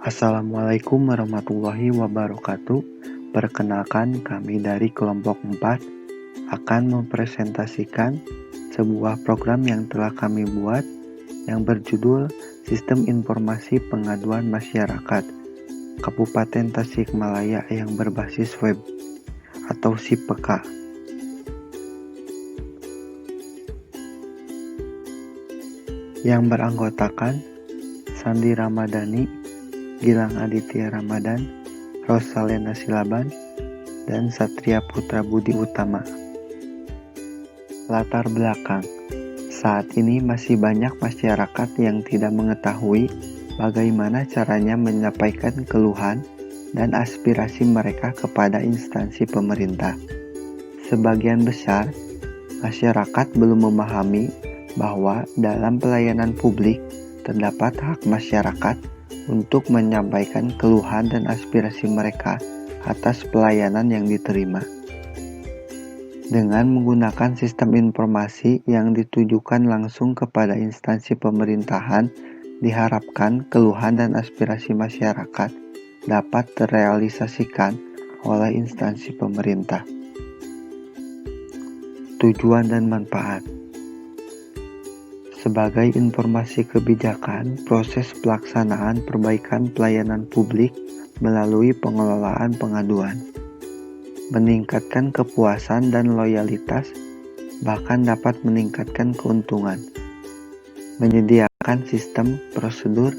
Assalamualaikum warahmatullahi wabarakatuh. Perkenalkan, kami dari kelompok 4 akan mempresentasikan sebuah program yang telah kami buat yang berjudul Sistem Informasi Pengaduan Masyarakat Kabupaten Tasikmalaya yang berbasis web atau SIPK. Yang beranggotakan Sandi Ramadhani, Gilang Aditya Ramadan, Rosalena Silaban, dan Satria Putra Budi Utama. Latar belakang: saat ini masih banyak masyarakat yang tidak mengetahui bagaimana caranya menyampaikan keluhan dan aspirasi mereka kepada instansi pemerintah. Sebagian besar masyarakat belum memahami bahwa dalam pelayanan publik terdapat hak masyarakat untuk menyampaikan keluhan dan aspirasi mereka atas pelayanan yang diterima. Dengan menggunakan sistem informasi yang ditujukan langsung kepada instansi pemerintahan, diharapkan keluhan dan aspirasi masyarakat dapat terrealisasikan oleh instansi pemerintah. Tujuan dan manfaat: sebagai informasi kebijakan, proses pelaksanaan perbaikan pelayanan publik melalui pengelolaan pengaduan, meningkatkan kepuasan dan loyalitas, bahkan dapat meningkatkan keuntungan, menyediakan sistem, prosedur,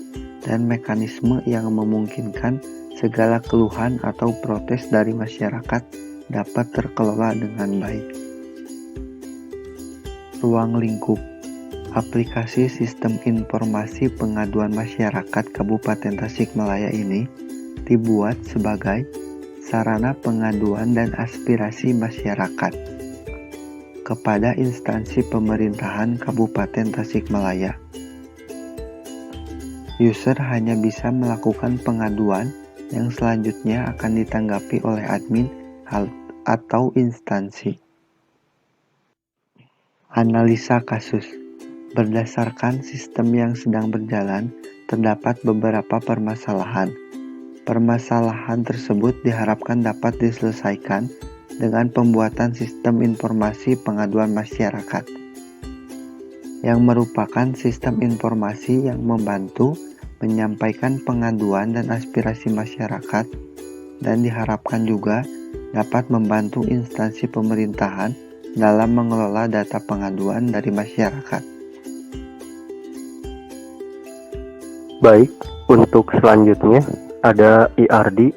dan mekanisme yang memungkinkan segala keluhan atau protes dari masyarakat dapat terkelola dengan baik. Ruang lingkup: aplikasi Sistem Informasi Pengaduan Masyarakat Kabupaten Tasikmalaya ini dibuat sebagai sarana pengaduan dan aspirasi masyarakat kepada instansi pemerintahan Kabupaten Tasikmalaya. User hanya bisa melakukan pengaduan yang selanjutnya akan ditanggapi oleh admin atau instansi. Analisa kasus: berdasarkan sistem yang sedang berjalan, terdapat beberapa permasalahan. Permasalahan tersebut diharapkan dapat diselesaikan dengan pembuatan sistem informasi pengaduan masyarakat, yang merupakan sistem informasi yang membantu menyampaikan pengaduan dan aspirasi masyarakat, dan diharapkan juga dapat membantu instansi pemerintahan dalam mengelola data pengaduan dari masyarakat. Baik, untuk selanjutnya ada IRD,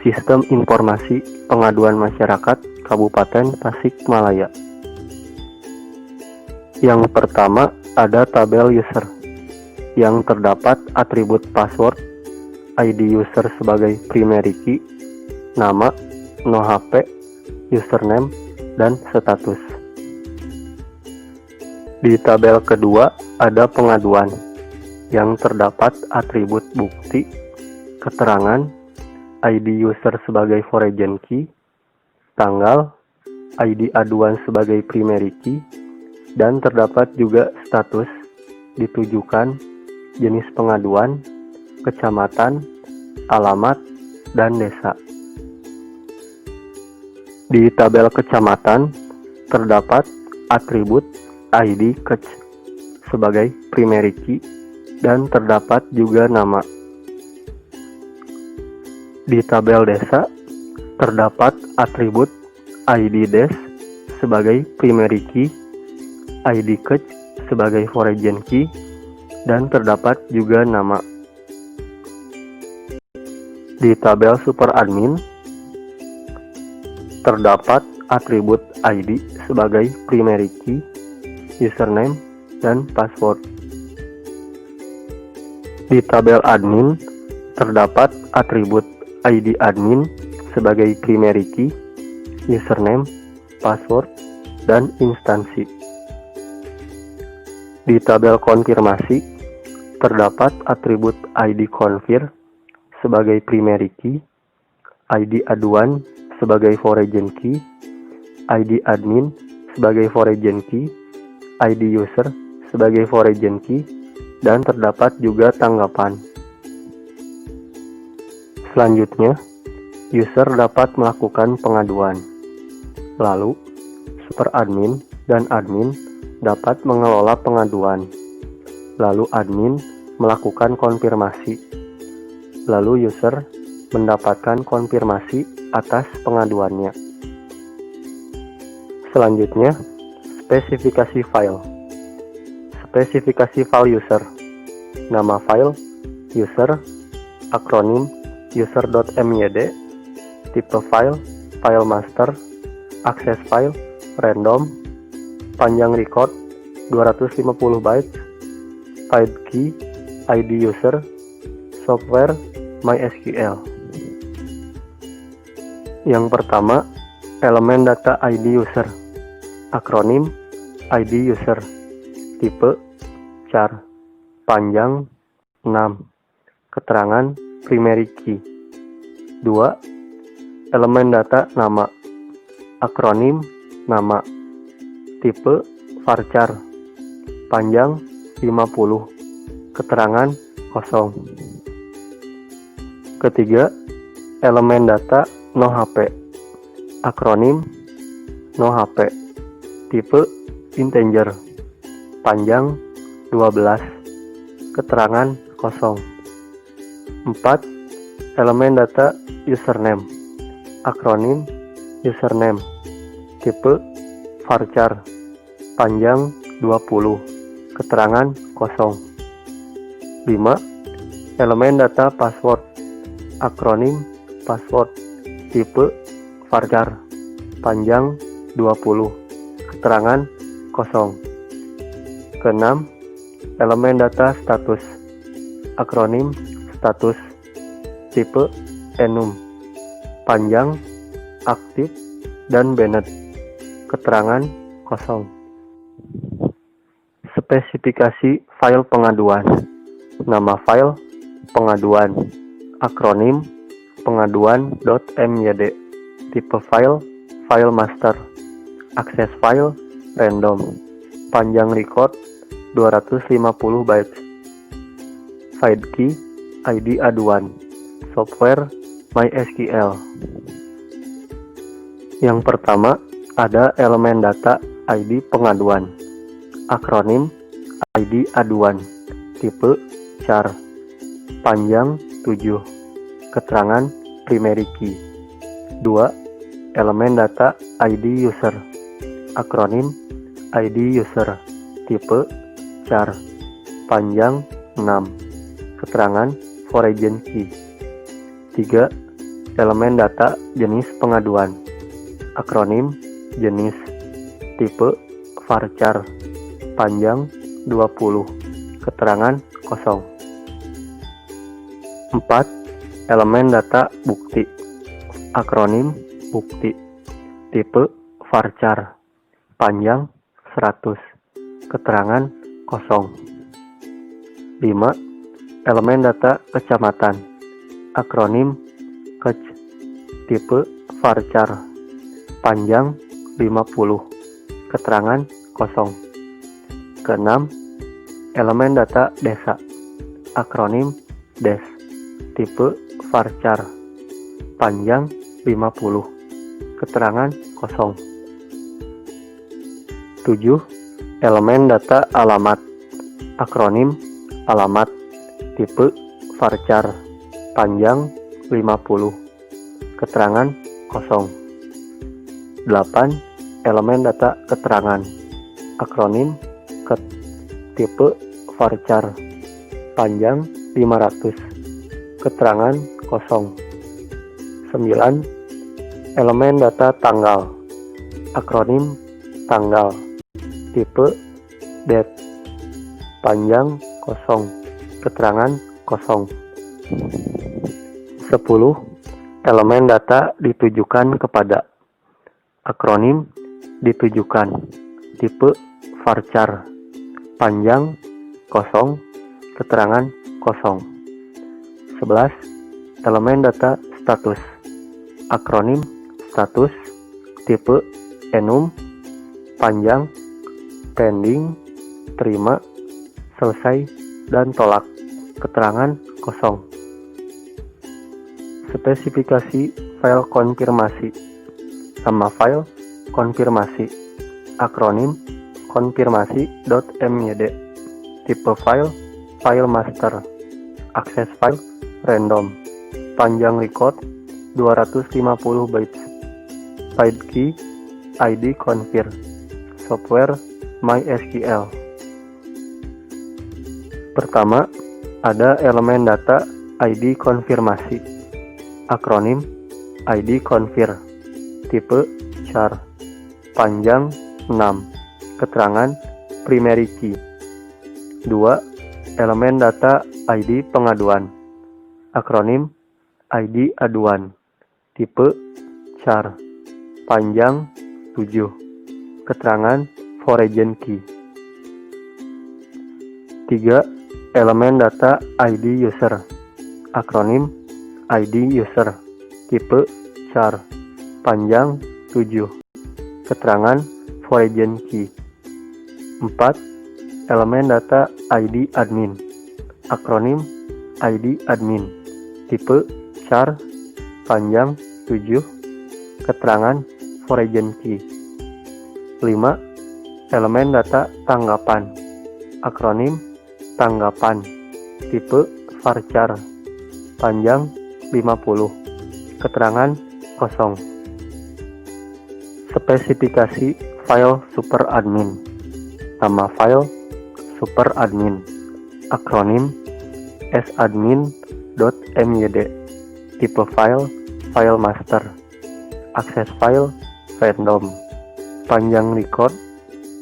Sistem Informasi Pengaduan Masyarakat Kabupaten Tasikmalaya. Yang pertama ada tabel user, yang terdapat atribut password, ID user sebagai primary key, nama, no HP, username, dan status. Di tabel kedua ada pengaduan, yang terdapat atribut bukti, keterangan, ID user sebagai foreign key, tanggal, ID aduan sebagai primary key, dan terdapat juga status, ditujukan, jenis pengaduan, kecamatan, alamat, dan desa. Di tabel kecamatan terdapat atribut ID kec sebagai primary key, dan terdapat juga nama. Di tabel desa terdapat atribut ID des sebagai primary key, ID kec sebagai foreign key, dan terdapat juga nama. Di tabel super admin terdapat atribut ID sebagai primary key, username, dan password. Di tabel admin terdapat atribut ID admin sebagai primary key, username, password, dan instansi. Di tabel konfirmasi terdapat atribut ID confirm sebagai primary key, ID aduan sebagai foreign key, ID admin sebagai foreign key, ID user sebagai foreign key, dan terdapat juga tanggapan. Selanjutnya, user dapat melakukan pengaduan. Lalu, superadmin dan admin dapat mengelola pengaduan. Lalu admin melakukan konfirmasi. Lalu user mendapatkan konfirmasi atas pengaduannya. Selanjutnya, spesifikasi file. Spesifikasi file user. Nama file, user, akronim, user.myd, tipe file, file master, akses file, random, panjang record, 250 bytes, file key, ID user, software, MySQL. Yang pertama, elemen data ID user, akronim, ID user, tipe, char, panjang, 6, keterangan, primary key. 2. Elemen data nama, akronim, nama, tipe, varchar, panjang, 50, keterangan, kosong. Ketiga, elemen data no HP, akronim, no HP, tipe, integer, panjang, 12, keterangan, kosong. 4. Elemen data username, akronim, username, tipe, varchar, panjang, 20, keterangan, kosong. 5. Elemen data password, akronim, password, tipe, varchar, panjang, 20, keterangan, kosong. Keenam, elemen data status, akronim, status, tipe, enum, panjang, aktif, dan banned, keterangan, kosong. Spesifikasi file pengaduan. Nama file, pengaduan, akronim, pengaduan.myd, tipe file, file master, akses file, random, panjang record, 250 bytes, file key, ID aduan, software, MySQL. Yang pertama, ada elemen data ID pengaduan, akronim, ID aduan, tipe, char, panjang, 7, keterangan, primary key. 2. Elemen data ID user, akronim, ID user, tipe, char, panjang, 6, keterangan, foreign key. 3. Elemen data jenis pengaduan, akronim, jenis, tipe, varchar, panjang, 20, keterangan, kosong. 4. Elemen data bukti, akronim, bukti, tipe, varchar, panjang, 100, keterangan, kosong. 5. Elemen data kecamatan, akronim, kec, tipe, varchar, panjang, 50, keterangan, kosong. Keenam, elemen data desa, akronim, des, tipe, varchar, panjang, 50, keterangan, kosong. 7. Elemen data alamat, akronim, alamat, tipe, varchar, panjang, 50, keterangan, kosong. 8. Elemen data keterangan, akronim, ket, tipe, varchar, panjang, 500, keterangan, kosong. 9. Elemen data tanggal, akronim, tanggal, tipe, date, panjang, kosong, keterangan, kosong. 10. Elemen data ditujukan kepada, akronim, ditujukan, tipe, varchar, panjang, kosong, keterangan, kosong. 11. Elemen data status, akronim, status, tipe, enum, panjang, pending, terima, selesai, dan tolak, keterangan, kosong. Spesifikasi file konfirmasi. Nama file konfirmasi. Akronim konfirmasi.myd. Tipe file file master. Akses file random. Panjang record 250 bytes. File key ID confir. Software MySQL. Pertama, ada elemen data ID konfirmasi. Akronim ID confir. Tipe char. Panjang 6. Keterangan primary key. 2. Elemen data ID pengaduan. Akronim ID aduan. Tipe char. Panjang 7. Keterangan foreign key. 3. Elemen data ID user. Akronim ID user. Tipe char. Panjang 7. Keterangan foreign key. 4. Elemen data ID admin. Akronim ID admin. Tipe char. Panjang 7. Keterangan foreign key. 5. Elemen data tanggapan. Akronim tanggapan. Tipe varchar. Panjang 50. Keterangan kosong. Spesifikasi file superadmin. Nama file superadmin. Akronim sadmin.myd. Tipe file file master. Akses file random. Panjang record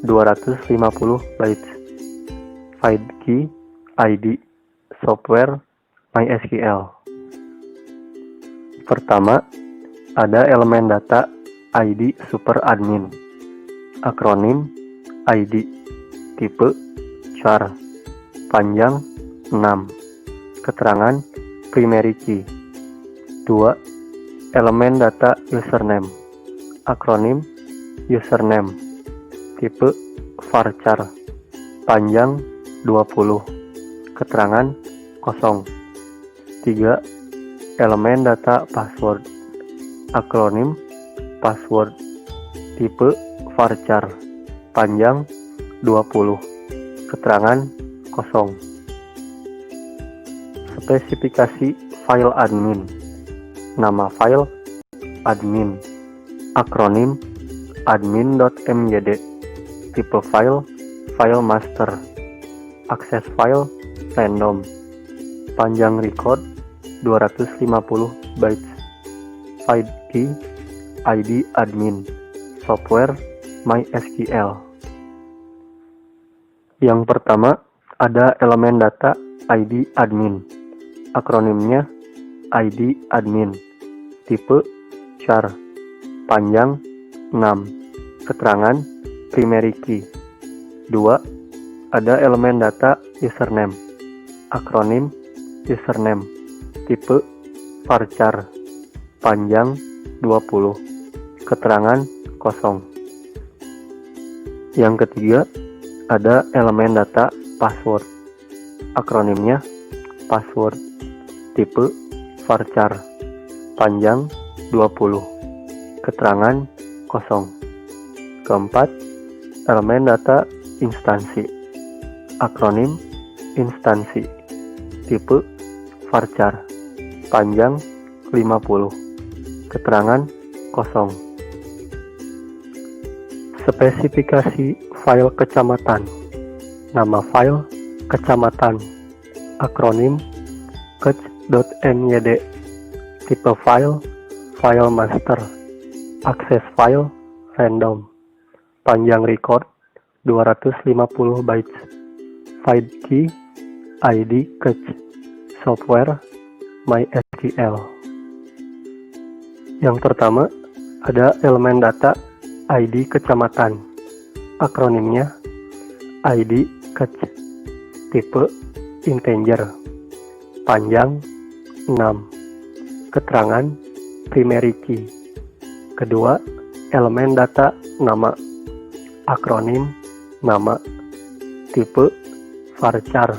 250 bytes. File key ID. Software MySQL. Pertama, ada elemen data ID superadmin. Akronim ID. Tipe char. Panjang 6. Keterangan primary key. 2. Elemen data username. Akronim username. Tipe varchar. Panjang 20. Keterangan kosong. 3. Elemen data password. Akronim password. Tipe varchar. Panjang 20. Keterangan kosong. Spesifikasi file admin. Nama file admin. Akronim admin.myd. Tipe file file master. Akses file random. Panjang record 250 bytes. File key ID admin. Software MySQL. Yang pertama, ada elemen data ID admin. Akronimnya ID admin. Tipe char. Panjang 6. Keterangan primary key. 2. Ada elemen data username. Akronim username. Tipe varchar. Panjang 20. Keterangan kosong. Yang ketiga, ada elemen data password. Akronimnya password. Tipe varchar. Panjang 20. Keterangan kosong. Keempat, elemen data instansi. Akronim instansi. Tipe varchar. Panjang 50. Keterangan kosong. Spesifikasi file kecamatan. Nama file kecamatan. Akronim kec.myd. Tipe file file master. Akses file random. Panjang record 250 bytes. File key ID kec. Software MySQL. Yang pertama, ada elemen data ID kecamatan. Akronimnya ID kec. Tipe integer. Panjang 6. Keterangan primary key. Kedua, elemen data nama. Akronim nama. Tipe varchar.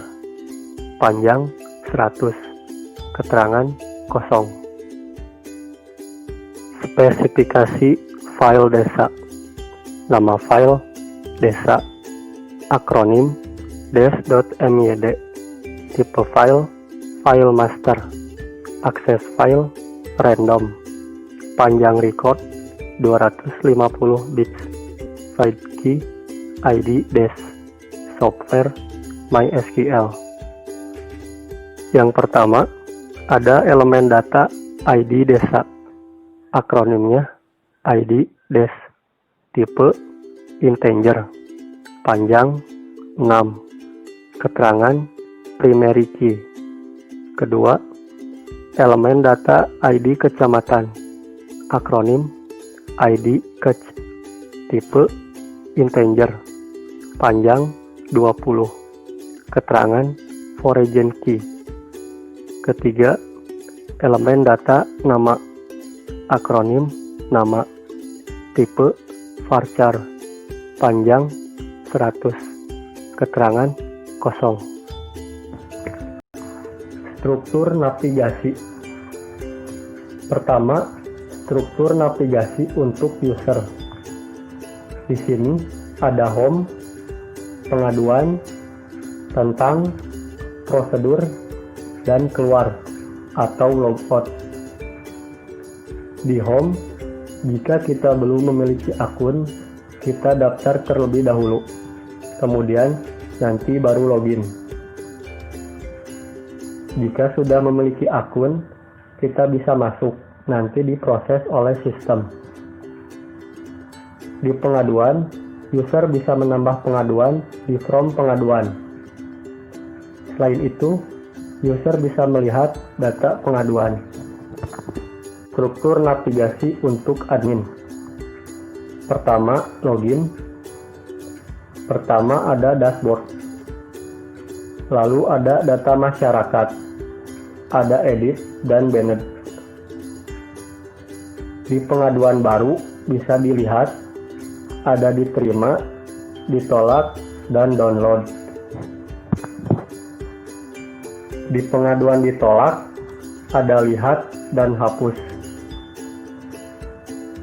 Panjang 100. Keterangan kosong. Spesifikasi file desa. Nama file desa. Akronim des.myd. Tipe file file master. Akses file random. Panjang record 250 bits. Side key ID des. Software MySQL. Yang pertama, ada elemen data ID desa. Akronimnya ID des. Tipe integer. Panjang 6. Keterangan primary key. Kedua, elemen data ID kecamatan. Akronim ID kec. Tipe integer. Panjang 20. Keterangan foreign key. Ketiga, elemen data nama. Akronim nama. Tipe varchar. Panjang 100. Keterangan kosong. Struktur navigasi. Pertama, struktur navigasi untuk user. Di sini ada home, pengaduan, tentang, prosedur, dan keluar atau logout. Di home, jika kita belum memiliki akun, kita daftar terlebih dahulu. Kemudian nanti baru login. Jika sudah memiliki akun, kita bisa masuk, nanti diproses oleh sistem. Di pengaduan, user bisa menambah pengaduan di form pengaduan. Selain itu, user bisa melihat data pengaduan. Struktur navigasi untuk admin. Pertama, login. Pertama ada dashboard. Lalu ada data masyarakat. Ada edit dan banned. Di pengaduan baru bisa dilihat ada diterima, ditolak, dan download. Di pengaduan ditolak, ada lihat dan hapus.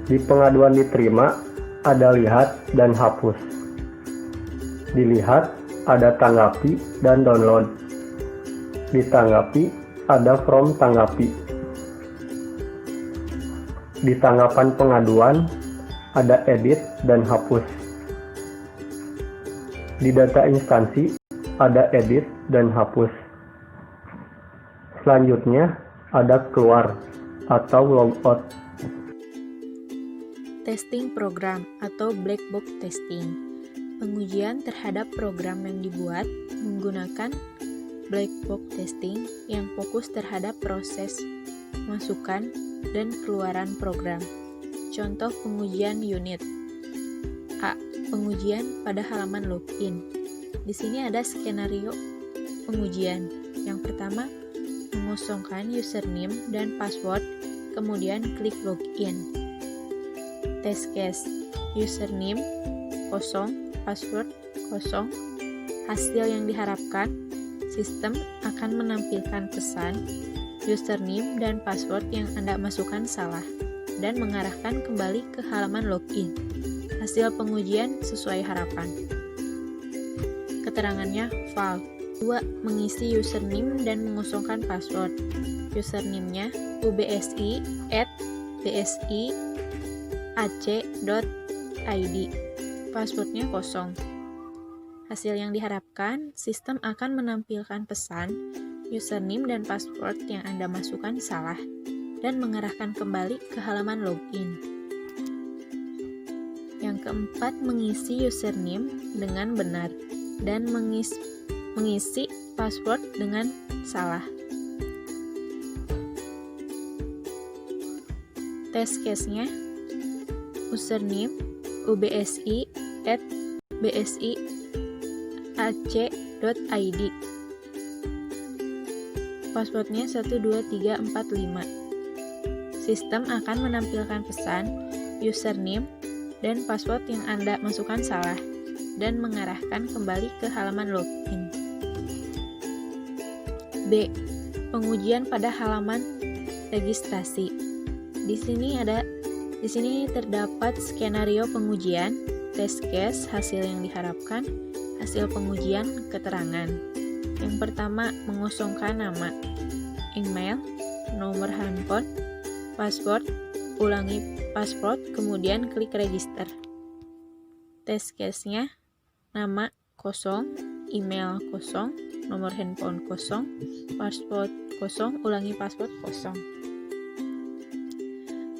Di pengaduan diterima, ada lihat dan hapus. Dilihat, ada tanggapi dan download. Ditanggapi, ada from tanggapi. Di tanggapan pengaduan, ada edit dan hapus. Di data instansi, ada edit dan hapus. Selanjutnya, ada keluar atau logout. Testing program atau black box testing. Pengujian terhadap program yang dibuat menggunakan black box testing yang fokus terhadap proses masukan dan keluaran program. Contoh pengujian unit. A. Pengujian pada halaman login. Di sini ada skenario pengujian. Yang pertama, mengosongkan username dan password, kemudian klik login. Test case. Username kosong, password kosong. Hasil yang diharapkan, sistem akan menampilkan pesan username dan password yang Anda masukkan salah dan mengarahkan kembali ke halaman login. Hasil pengujian sesuai harapan. Keterangannya val. 2. Mengisi username dan mengosongkan password. Username-nya ubsi@bsi.ac.id. Passwordnya kosong. Hasil yang diharapkan, sistem akan menampilkan pesan username dan password yang Anda masukkan salah dan mengarahkan kembali ke halaman login. Yang keempat, mengisi username dengan benar dan mengisi password dengan salah. Test case-nya username ubsi@bsi.ac.id. Passwordnya 12345. Sistem akan menampilkan pesan username dan password yang Anda masukkan salah dan mengarahkan kembali ke halaman login. B. Pengujian pada halaman registrasi. Di sini ada Di sini terdapat skenario pengujian, test case, hasil yang diharapkan, hasil pengujian, keterangan. Yang pertama, mengosongkan nama, email, nomor handphone, password, ulangi password, kemudian klik register. Test case-nya, nama kosong, email kosong, nomor handphone kosong, password kosong, ulangi password kosong.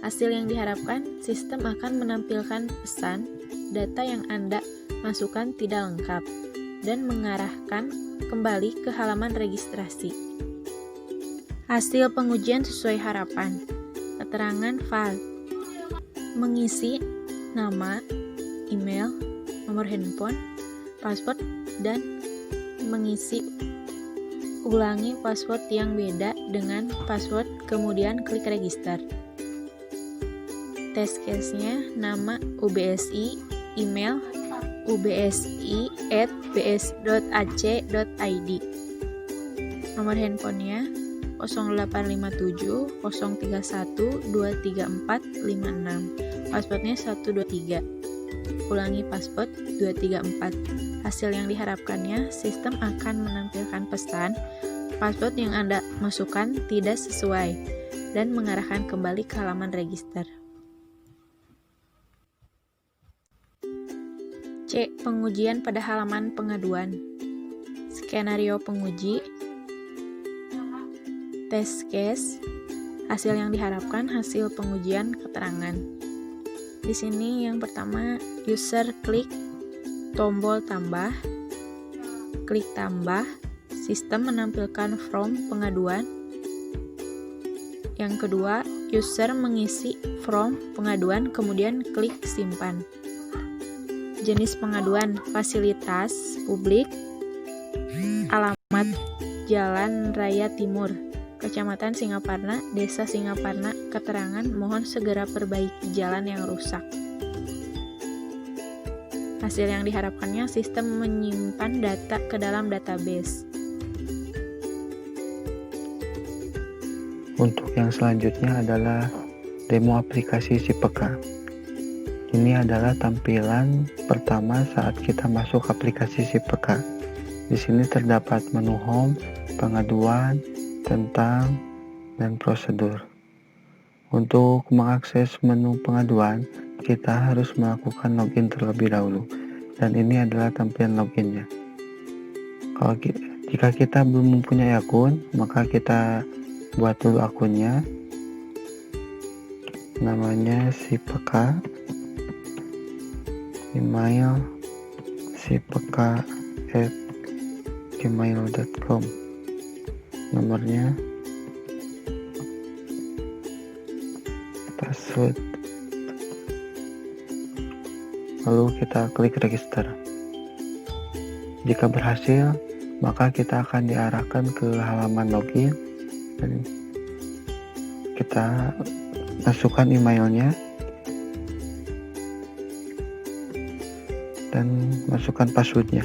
Hasil yang diharapkan, sistem akan menampilkan pesan, data yang Anda masukkan tidak lengkap, dan mengarahkan kembali ke halaman registrasi. Hasil pengujian sesuai harapan. Keterangan file. Mengisi nama, email, nomor handphone, password, dan mengisi ulangi password yang beda dengan password, kemudian klik register. Test case-nya, nama UBSI, email ubsi@bs.ac.id. Nomor handphonenya 0857 031 23456. Passwordnya 123. Ulangi password 234. Hasil yang diharapkannya, sistem akan menampilkan pesan password yang Anda masukkan tidak sesuai dan mengarahkan kembali ke halaman register. C. Pengujian pada halaman pengaduan. Skenario penguji, test case, hasil yang diharapkan, hasil pengujian, keterangan. Di sini yang pertama, user klik tombol tambah, klik tambah, sistem menampilkan form pengaduan. Yang kedua, user mengisi form pengaduan, kemudian klik simpan. Jenis pengaduan, fasilitas publik, alamat Jalan Raya Timur, Kecamatan Singaparna, Desa Singaparna, keterangan mohon segera perbaiki jalan yang rusak. Hasil yang diharapkannya, sistem menyimpan data ke dalam database. Untuk yang selanjutnya adalah demo aplikasi SIPK. Ini adalah tampilan pertama saat kita masuk aplikasi SIPK. Di sini terdapat menu home, pengaduan, tentang, dan prosedur. Untuk mengakses menu pengaduan, kita harus melakukan login terlebih dahulu. Dan ini adalah tampilan loginnya. Jika kita belum mempunyai akun, maka kita buat dulu akunnya. Namanya SIPK. Email sipk@gmail.com. Nomornya, password, lalu kita klik register. Jika berhasil, maka kita akan diarahkan ke halaman login dan kita masukkan emailnya dan masukkan passwordnya.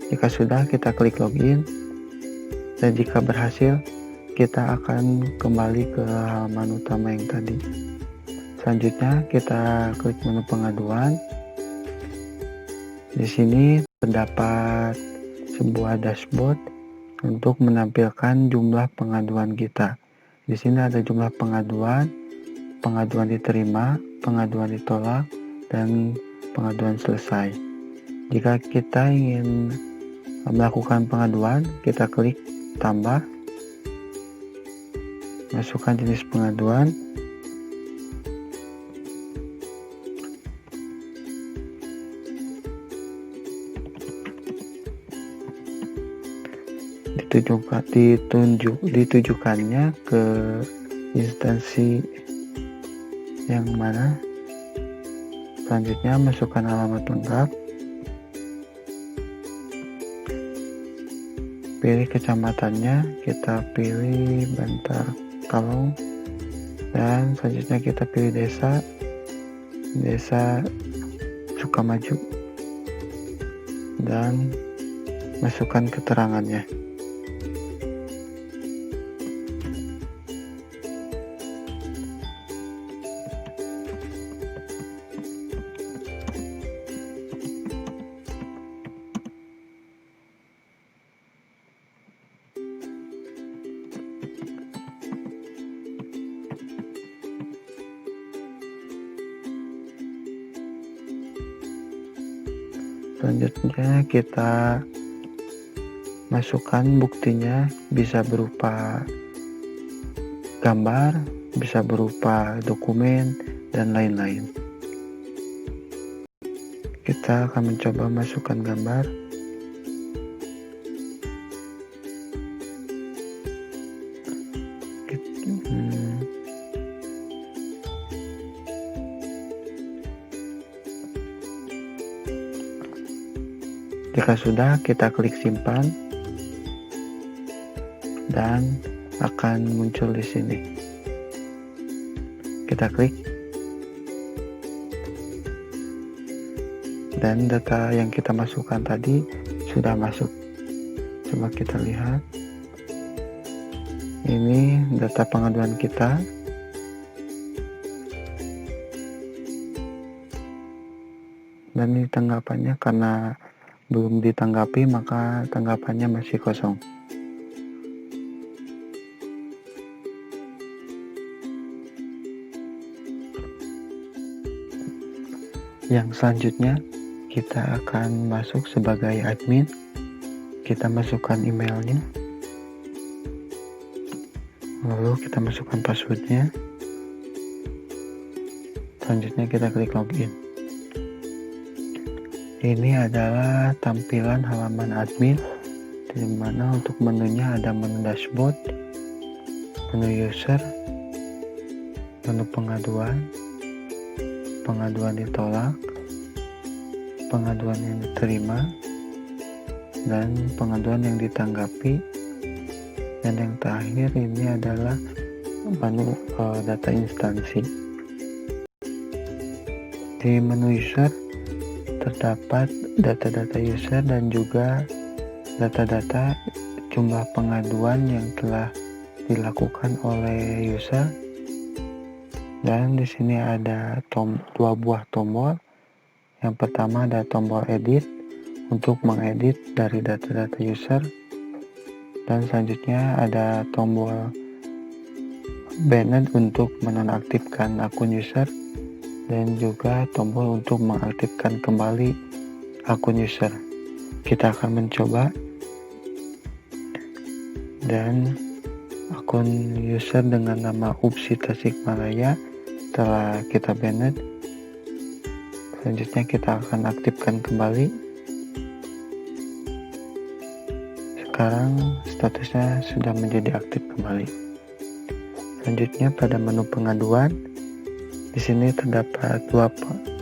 Jika sudah, kita klik login, dan jika berhasil, kita akan kembali ke halaman utama yang tadi. Selanjutnya, kita klik menu pengaduan. Di sini terdapat sebuah dashboard untuk menampilkan jumlah pengaduan kita. Di sini ada jumlah pengaduan, pengaduan diterima, pengaduan ditolak, dan pengaduan selesai. Jika kita ingin melakukan pengaduan, kita klik tambah, masukkan jenis pengaduan, ditujukannya ke instansi yang mana. Selanjutnya, masukkan alamat lengkap, pilih kecamatannya, kita pilih Bantar Kalong, dan selanjutnya kita pilih desa Sukamaju, dan masukkan keterangannya. Selanjutnya kita masukkan buktinya, bisa berupa gambar, bisa berupa dokumen, dan lain-lain. Kita akan mencoba masukkan gambar. Jika sudah, kita klik simpan dan akan muncul di sini. Kita klik dan data yang kita masukkan tadi sudah masuk. Coba kita lihat. Ini data pengaduan kita. Dan ini tanggapannya, karena belum ditanggapi maka tanggapannya masih kosong. Yang selanjutnya kita akan masuk sebagai admin. Kita masukkan emailnya, lalu kita masukkan passwordnya. Selanjutnya kita klik login. Ini adalah tampilan halaman admin, di mana untuk menunya ada menu dashboard, menu user, menu pengaduan, pengaduan ditolak, pengaduan yang diterima, dan pengaduan yang ditanggapi. Dan yang terakhir ini adalah menu data instansi. Di menu user terdapat data-data user dan juga data-data jumlah pengaduan yang telah dilakukan oleh user. Dan di sini ada dua buah tombol. Yang pertama ada tombol edit untuk mengedit dari data-data user, dan selanjutnya ada tombol banned untuk menonaktifkan akun user, dan juga tombol untuk mengaktifkan kembali akun user. Kita akan mencoba, dan akun user dengan nama Upsi Tasikmalaya telah kita banned. Selanjutnya kita akan aktifkan kembali. Sekarang statusnya sudah menjadi aktif kembali. Selanjutnya pada menu pengaduan, di sini terdapat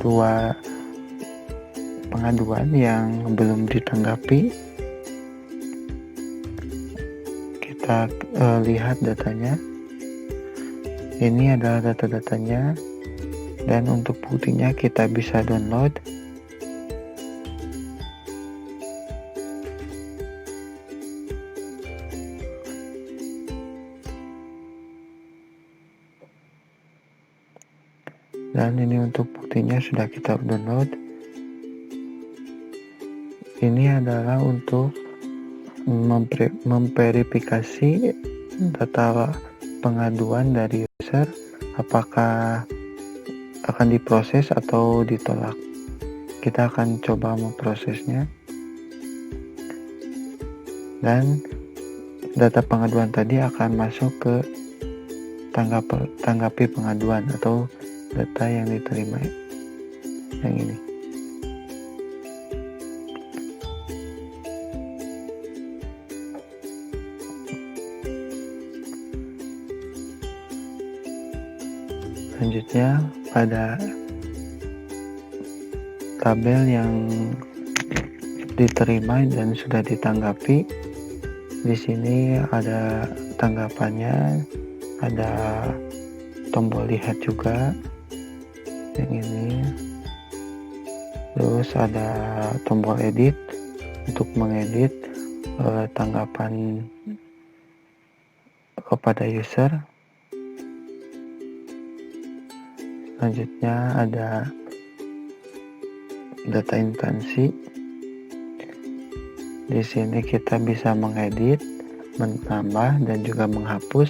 dua pengaduan yang belum ditanggapi. Kita lihat datanya. Ini adalah data-datanya, dan untuk buktinya kita bisa download. Dan ini untuk buktinya sudah kita download. Ini adalah untuk memverifikasi data pengaduan dari user, apakah akan diproses atau ditolak. Kita akan coba memprosesnya. Dan data pengaduan tadi akan masuk ke tanggapi pengaduan atau data yang diterima, yang ini. Selanjutnya pada tabel yang diterima dan sudah ditanggapi, di sini ada tanggapannya, ada tombol lihat juga yang ini, terus ada tombol edit untuk mengedit tanggapan kepada user. Selanjutnya ada data instansi. Di sini kita bisa mengedit, menambah, dan juga menghapus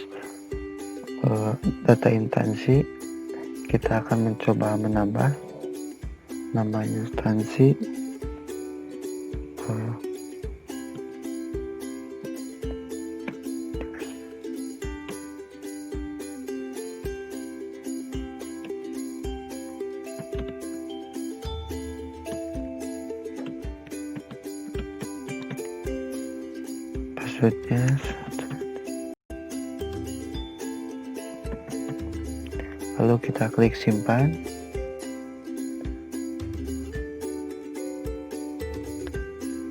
data instansi. Kita akan mencoba menambah nama instansi. passwordnya. Lalu kita klik simpan.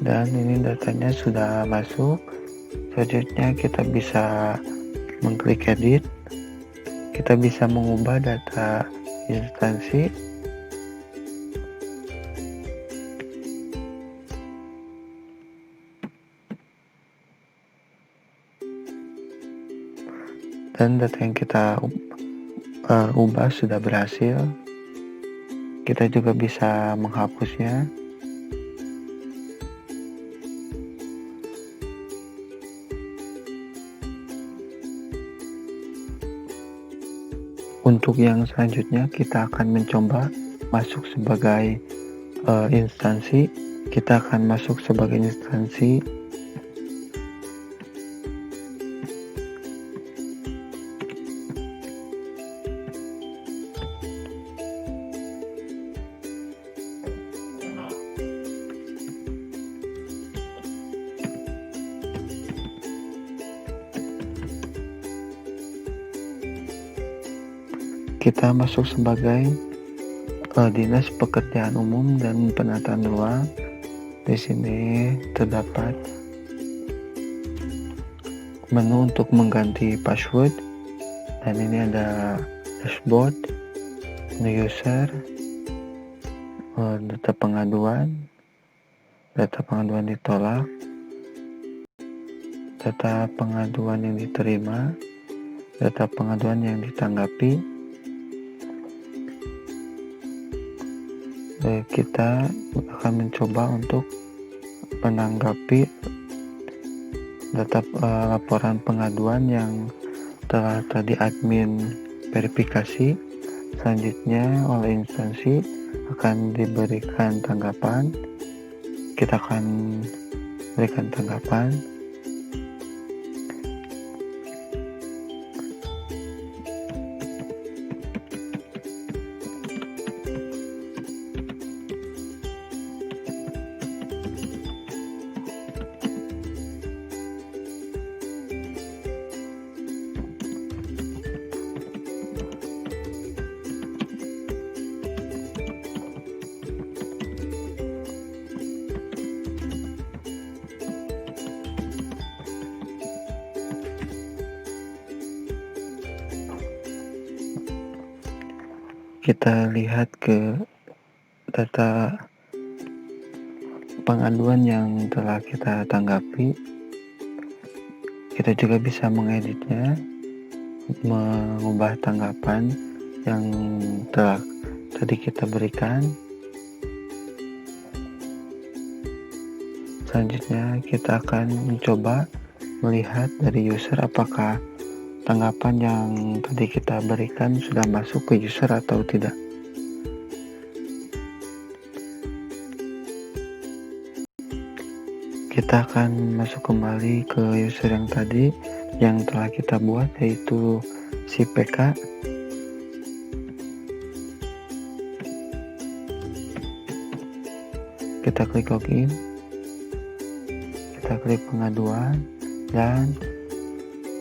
Dan ini datanya sudah masuk. Selanjutnya kita bisa mengklik edit. Kita bisa mengubah data instansi. Dan data yang kita ubah sudah berhasil. Kita juga bisa menghapusnya. Untuk yang selanjutnya kita akan mencoba masuk sebagai instansi. Kita akan masuk sebagai instansi. Kita masuk sebagai Dinas Pekerjaan Umum dan Penataan Ruang. Di sini terdapat menu untuk mengganti password, dan ini ada dashboard, new user, data pengaduan ditolak, data pengaduan yang diterima, data pengaduan yang ditanggapi. Kita akan mencoba untuk menanggapi data laporan pengaduan yang telah tadi admin verifikasi. Selanjutnya oleh instansi akan diberikan tanggapan. Kita akan berikan tanggapan. Kita lihat ke data pengaduan yang telah kita tanggapi. Kita juga bisa mengeditnya, mengubah tanggapan yang telah tadi kita berikan. Selanjutnya kita akan mencoba melihat dari user apakah tanggapan yang tadi kita berikan sudah masuk ke user atau tidak. Kita akan masuk kembali ke user yang tadi yang telah kita buat, yaitu si PK. Kita klik login, kita klik pengaduan, dan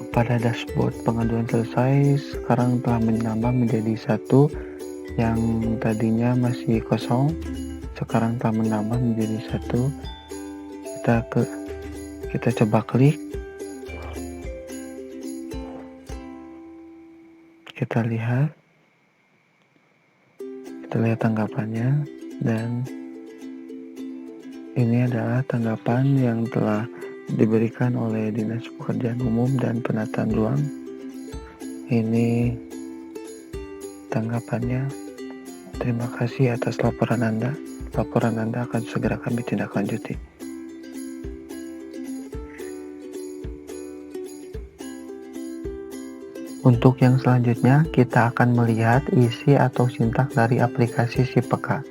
pada dashboard pengaduan selesai sekarang telah menambah menjadi 1. Yang tadinya masih kosong sekarang telah menambah menjadi 1. Kita coba klik, kita lihat tanggapannya, dan ini adalah tanggapan yang telah diberikan oleh Dinas Pekerjaan Umum dan Penataan Ruang. Ini tanggapannya. Terima kasih atas laporan Anda. Laporan Anda akan segera kami tindak lanjuti. Untuk yang selanjutnya, kita akan melihat isi atau sintaks dari aplikasi si PK.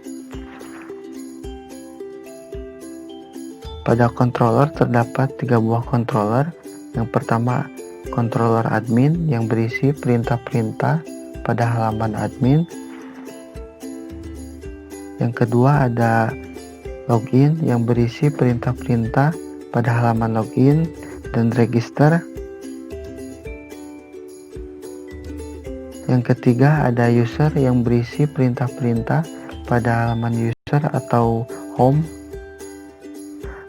Pada controller terdapat 3 buah controller. Yang pertama, controller admin yang berisi perintah-perintah pada halaman admin. Yang kedua ada login yang berisi perintah-perintah pada halaman login dan register. Yang ketiga ada user yang berisi perintah-perintah pada halaman user atau home.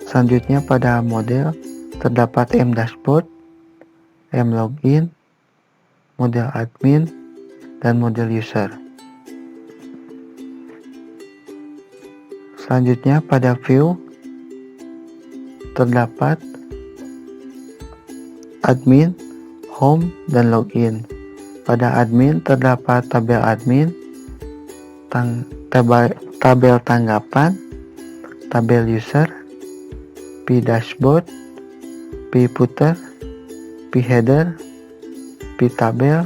Selanjutnya pada model terdapat mdashboard, mlogin, model admin, dan model user. Selanjutnya pada view terdapat admin, home, dan login. Pada admin terdapat tabel admin, tabel tanggapan, tabel user, p-dashboard, p-footer, p-header, p-tabel,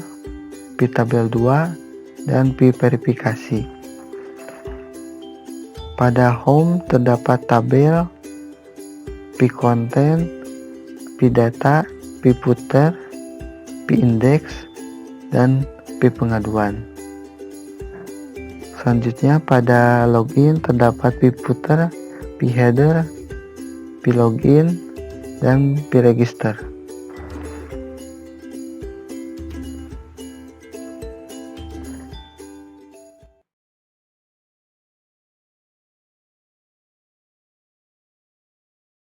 p-tabel 2, dan p-verifikasi. Pada home terdapat tabel, p-content, p-data, p-footer, p-index, dan p-pengaduan. Selanjutnya pada login terdapat p-footer, p-header, p-login, dan p-register.